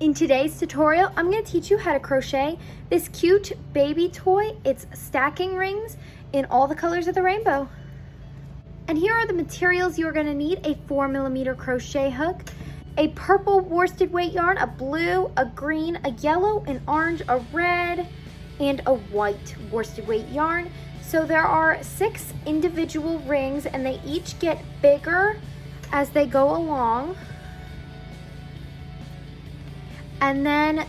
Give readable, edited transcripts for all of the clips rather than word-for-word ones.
In today's tutorial, I'm going to teach you how to crochet this cute baby toy. It's stacking rings in all the colors of the rainbow. And here are the materials you're going to need: a 4mm crochet hook, a purple worsted weight yarn, a blue, a green, a yellow, an orange, a red, and a white worsted weight yarn. So there are 6 individual rings and they each get bigger as they go along. And then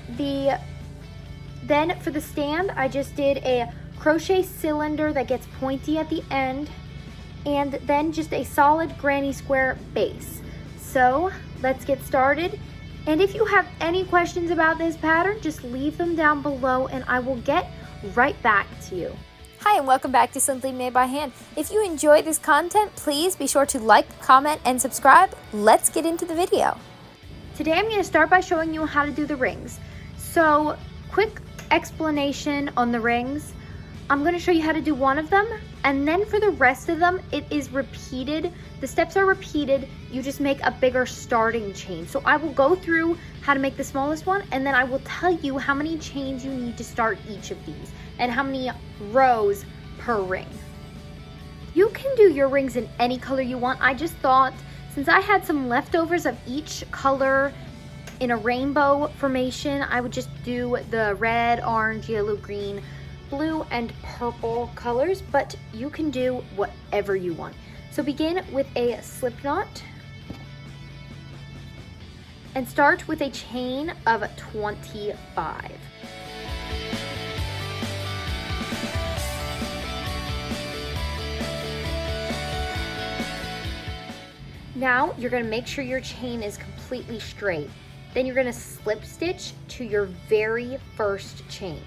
for the stand, I just did a crochet cylinder that gets pointy at the end, and then just a solid granny square base. So let's get started. And if you have any questions about this pattern, just leave them down below and I will get right back to you. Hi, and welcome back to Simply Made by Hand. If you enjoy this content, please be sure to like, comment, and subscribe. Let's get into the video. Today I'm going to start by showing you how to do the rings. So, quick explanation on the rings. I'm going to show you how to do one of them, and then for the rest of them, it is repeated. The steps are repeated. You just make a bigger starting chain. So I will go through how to make the smallest one, and then I will tell you how many chains you need to start each of these, and how many rows per ring. You can do your rings in any color you want. I just thought, since I had some leftovers of each color in a rainbow formation, I would just do the red, orange, yellow, green, blue, and purple colors, but you can do whatever you want. So begin with a slip knot and start with a chain of 25. Now you're going to make sure your chain is completely straight. Then you're going to slip stitch to your very first chain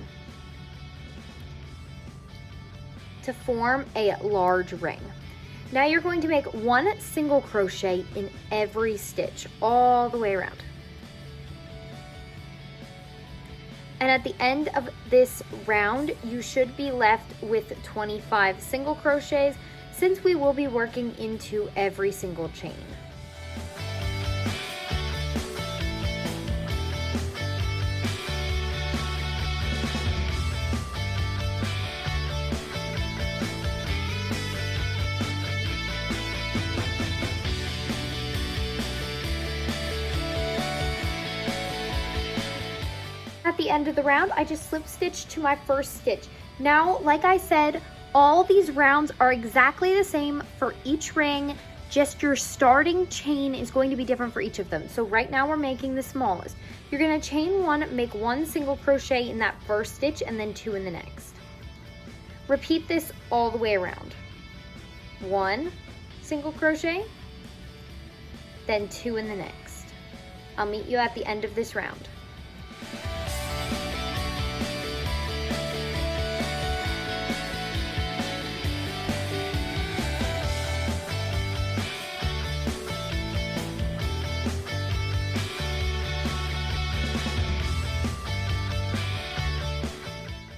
to form a large ring. Now you're going to make 1 single crochet in every stitch all the way around. And at the end of this round, you should be left with 25 single crochets, since we will be working into every single chain. At the end of the round, I just slip stitched to my first stitch. Now, like I said, all these rounds are exactly the same for each ring, just your starting chain is going to be different for each of them. So right now we're making the smallest. You're going to chain 1, make 1 single crochet in that first stitch, and then 2 in the next. Repeat this all the way around. 1 single crochet, then 2 in the next. I'll meet you at the end of this round.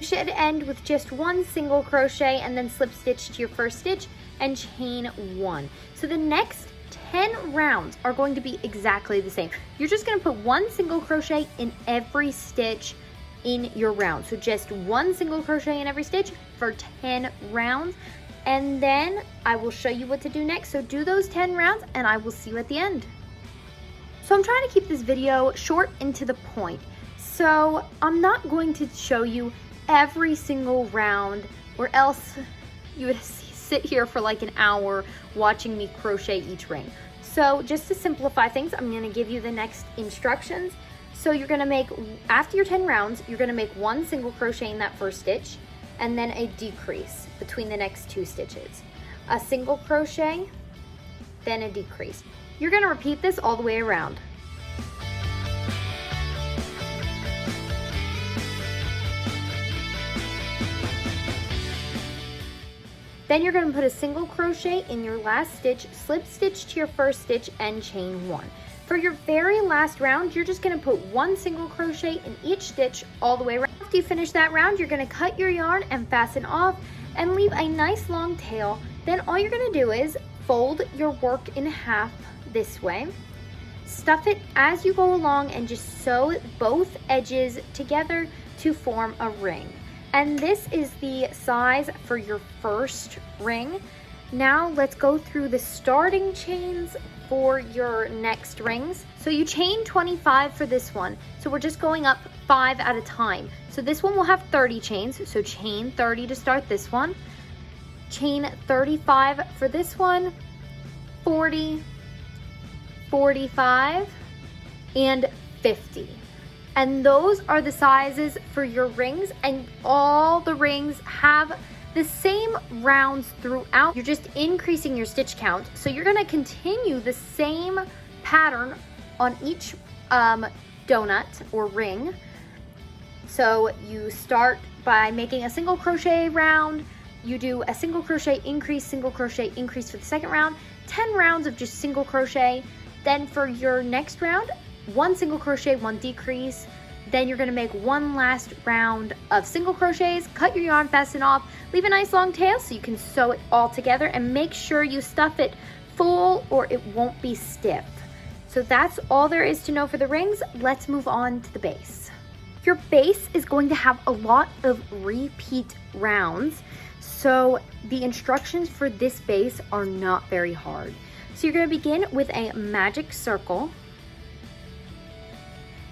Should end with just 1 single crochet and then slip stitch to your first stitch and chain 1. So the next 10 rounds are going to be exactly the same. You're just going to put 1 single crochet in every stitch in your round. So just 1 single crochet in every stitch for 10 rounds, and then I will show you what to do next. So do those 10 rounds and I will see you at the end. So I'm trying to keep this video short and to the point. So I'm not going to show you every single round, or else you would sit here for like an hour watching me crochet each ring. So just to simplify things, I'm going to give you the next instructions. So you're going to make, after your 10 rounds, you're going to make 1 single crochet in that first stitch, and then a decrease between the next 2 stitches. A single crochet, then a decrease. You're going to repeat this all the way around. Then you're going to put a single crochet in your last stitch, slip stitch to your first stitch, and chain 1. For your very last round, you're just going to put 1 single crochet in each stitch all the way around. After you finish that round, you're going to cut your yarn and fasten off and leave a nice long tail. Then all you're going to do is fold your work in half this way. Stuff it as you go along and just sew both edges together to form a ring. And this is the size for your first ring. Now let's go through the starting chains for your next rings. So you chain 25 for this one. So we're just going up 5 at a time. So this one will have 30 chains. So chain 30 to start this one. Chain 35 for this one, 40, 45, and 50. And those are the sizes for your rings, and all the rings have the same rounds throughout. You're just increasing your stitch count. So you're gonna continue the same pattern on each donut or ring. So you start by making a single crochet round, you do a single crochet increase for the second round, 10 rounds of just single crochet. Then for your next round, 1 single crochet, 1 decrease. Then you're gonna make 1 last round of single crochets, cut your yarn, fasten off, leave a nice long tail so you can sew it all together, and make sure you stuff it full or it won't be stiff. So that's all there is to know for the rings. Let's move on to the base. Your base is going to have a lot of repeat rounds, so the instructions for this base are not very hard. So you're going to begin with a magic circle,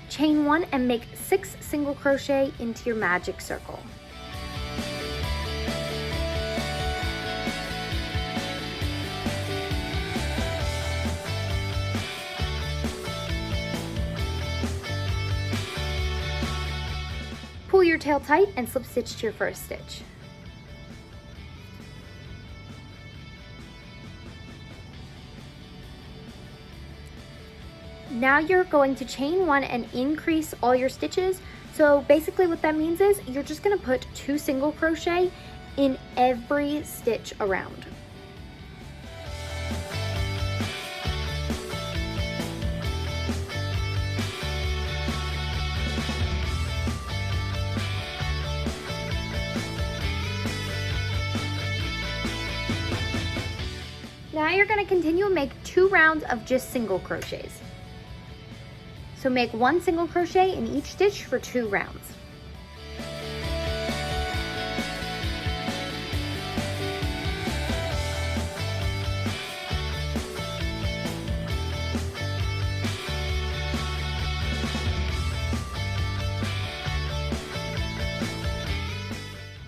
chain 1 and make 6 single crochet into your magic circle. Pull your tail tight and slip stitch to your first stitch. Now you're going to chain 1 and increase all your stitches. So basically what that means is you're just going to put 2 single crochet in every stitch around. Now you're going to continue and make 2 rounds of just single crochets. So make 1 single crochet in each stitch for 2 rounds.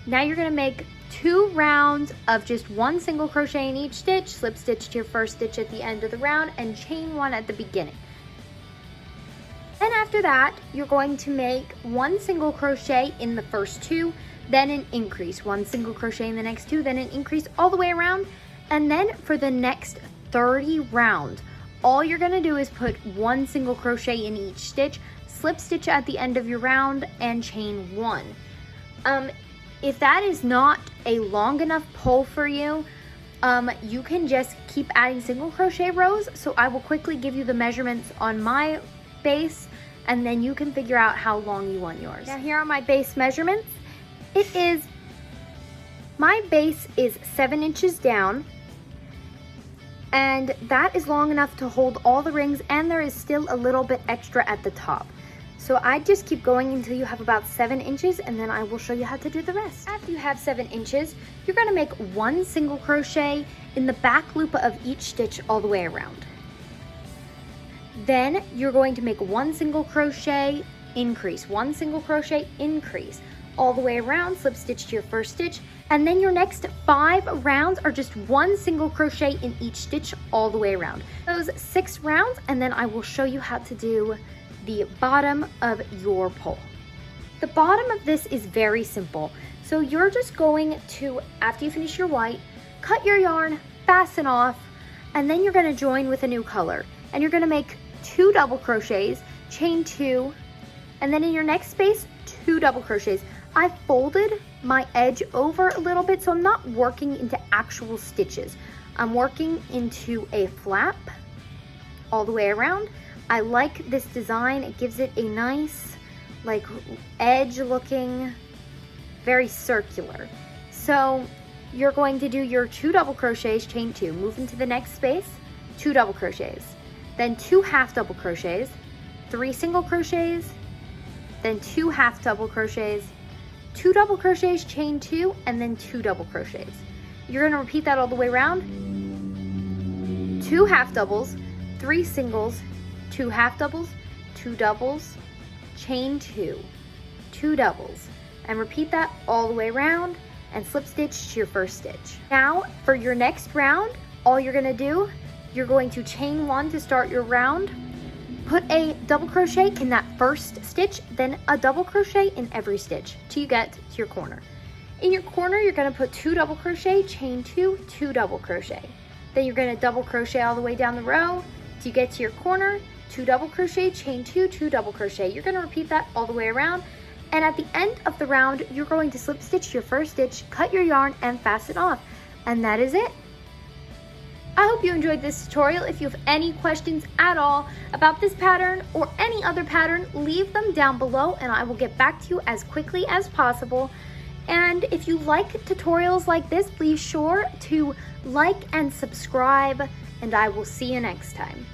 Now you're going to make 2 rounds of just 1 single crochet in each stitch, slip stitch to your first stitch at the end of the round, and chain 1 at the beginning. Then after that, you're going to make 1 single crochet in the first 2, then an increase, 1 single crochet in the next 2, then an increase all the way around. And then for the next 30 rounds, all you're going to do is put 1 single crochet in each stitch, slip stitch at the end of your round, and chain 1. If that is not a long enough pull for you, you can just keep adding single crochet rows. So I will quickly give you the measurements on my base, and then you can figure out how long you want yours. Now here are my base measurements. My base is 7 inches down, and that is long enough to hold all the rings, and there is still a little bit extra at the top. So I just keep going until you have about 7 inches, and then I will show you how to do the rest. After you have 7 inches, you're going to make 1 single crochet in the back loop of each stitch all the way around. Then you're going to make 1 single crochet, increase, 1 single crochet, increase, all the way around, slip stitch to your first stitch, and then your next 5 rounds are just 1 single crochet in each stitch all the way around. Those 6 rounds, and then I will show you how to do the bottom of your pole. The bottom of this is very simple. So you're just going to, after you finish your white, cut your yarn, fasten off, and then you're going to join with a new color. And you're going to make 2 double crochets, chain 2, and then in your next space, 2 double crochets. I folded my edge over a little bit, so I'm not working into actual stitches. I'm working into a flap all the way around. I like this design. It gives it a nice, like, edge looking, very circular. So you're going to do your 2 double crochets, chain 2, move into the next space, 2 double crochets. then 2 half double crochets, 3 single crochets, then 2 half double crochets, 2 double crochets, chain 2, and then 2 double crochets. You're going to repeat that all the way around. 2 half doubles, 3 singles, 2 half doubles, 2 doubles, chain 2, 2 doubles, and repeat that all the way around and slip stitch to your first stitch. Now for your next round, all you're going to do, you're going to chain 1 to start your round, put a double crochet in that first stitch, then a double crochet in every stitch till you get to your corner. In your corner, you're going to put 2 double crochet, chain 2, 2 double crochet. Then you're going to double crochet all the way down the row till you get to your corner, 2 double crochet, chain 2, 2 double crochet. You're going to repeat that all the way around, and at the end of the round, you're going to slip stitch your first stitch, cut your yarn, and fasten off. And that is it. I hope you enjoyed this tutorial. If you have any questions at all about this pattern or any other pattern, leave them down below and I will get back to you as quickly as possible. And if you like tutorials like this, be sure to like and subscribe, and I will see you next time.